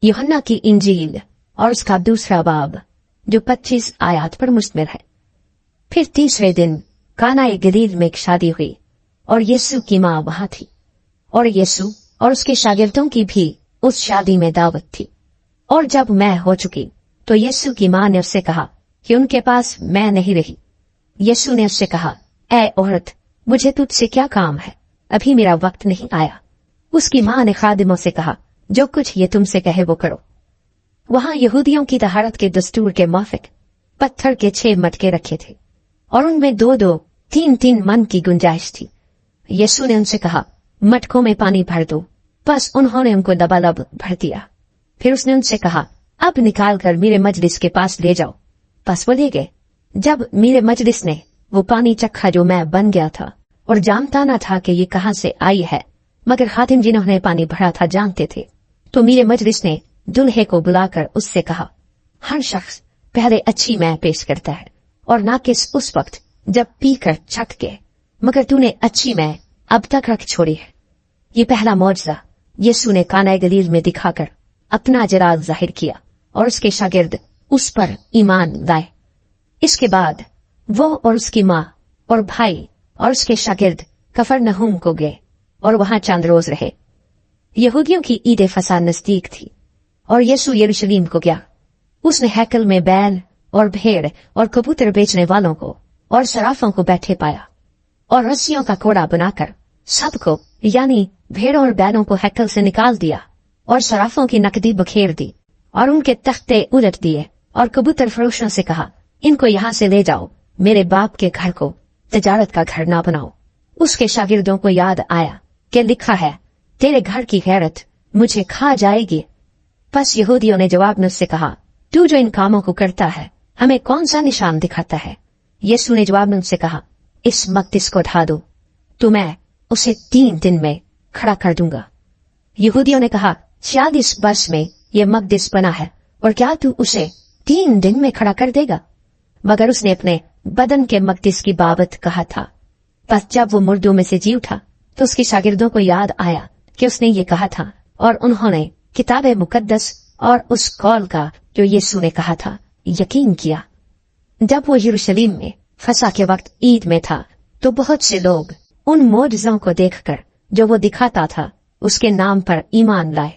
यूहन्ना की इंजील और उसका दूसरा बाब जो 25 आयत पर मुश्तमिल है। फिर तीसरे दिन कानाए गलील में एक शादी हुई और यीशु की मां वहां थी, और यीशु और उसके शागिर्दों की भी उस शादी में दावत थी। और जब मैं हो चुकी तो यीशु की मां ने उससे कहा कि उनके पास मैं नहीं रही। यीशु ने उससे कहा, ऐ औरत, मुझे तुझसे क्या काम है, अभी मेरा वक्त नहीं आया। उसकी मां ने खादिमों से कहा, जो कुछ ये तुमसे कहे वो करो। वहां यहूदियों की तहारत के दस्तूर के माफिक पत्थर के 6 मटके रखे थे और उनमें 2-2, 3-3 मन की गुंजाइश थी। यीशु ने उनसे कहा, मटकों में पानी भर दो। बस उन्होंने उनको लबालब भर दिया। फिर उसने उनसे कहा, अब निकाल कर मेरे मजलिस के पास ले जाओ। बस वो ले गए। जब मेरे मजलिस ने वो पानी चखा जो मैं बन गया था और जानता न था कि ये कहां से आई है, मगर खादिम जिन्होंने पानी भरा था जानते थे, तो मेरे मजलिस ने दुल्हे को बुलाकर उससे कहा, हर शख्स पहले अच्छी मै पेश करता है और नाकिस उस वक्त जब पी कर चख के, मगर तूने अच्छी मै अब तक रख छोड़ी है। ये पहला मौजज़ा यीशु ने काना गलील में दिखाकर अपना जलाल जाहिर किया और उसके शागिर्द उस पर ईमान लाए। इसके बाद वो और उसकी मां और भाई और उसके शागिर्द कफरनहूम को गए और वहां चंद रोज रहे। यहूदियों की ईद फसा नजदीक थी और यीशु यरूशलेम को गया। उसने हैकल में बैल और भेड़ और कबूतर बेचने वालों को और सराफों को बैठे पाया और रस्सियों का कोड़ा बनाकर सबको, यानी भेड़ों और बैलों को हैकल से निकाल दिया और सराफों की नकदी बखेर दी और उनके तख्ते उलट दिए और कबूतर फरोशों से कहा, इनको यहाँ से ले जाओ, मेरे बाप के घर को तजारत का घर ना बनाओ। उसके शागिर्दों को याद आया कि लिखा है, तेरे घर की गैरत मुझे खा जाएगी। बस यहूदियों ने जवाब में उससे कहा, तू जो इन कामों को करता है हमें कौन सा निशान दिखाता है? यीशु ने जवाब में उनसे कहा, इस मकदिस को ढा दो तो मैं उसे 3 दिन में खड़ा कर दूंगा। यहूदियों ने कहा, 46 वर्ष में यह मकदिस बना है और क्या तू उसे 3 दिन में खड़ा कर देगा? मगर उसने अपने बदन के मकदिस की बाबत कहा था। बस जब वो मुर्दों में से जी उठा तो उसके शागिर्दों को याद आया कि उसने ये कहा था और उन्होंने किताब मुकद्दस और उस कौल का जो यीशु ने कहा था यकीन किया। जब वो यरूशलेम में फसह के वक्त ईद में था तो बहुत से लोग उन मौजज़ों को देखकर जो वो दिखाता था उसके नाम पर ईमान लाए,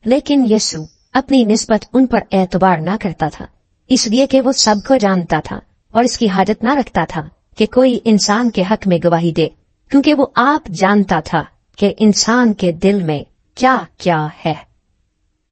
लेकिन यीशु अपनी निस्बत उन पर एतबार न करता था, इसलिए कि वो सबको जानता था और इसकी हाजत न रखता था कि कोई इंसान के हक में गवाही दे, क्योंकि वो आप जानता था कि इंसान के दिल में क्या क्या है।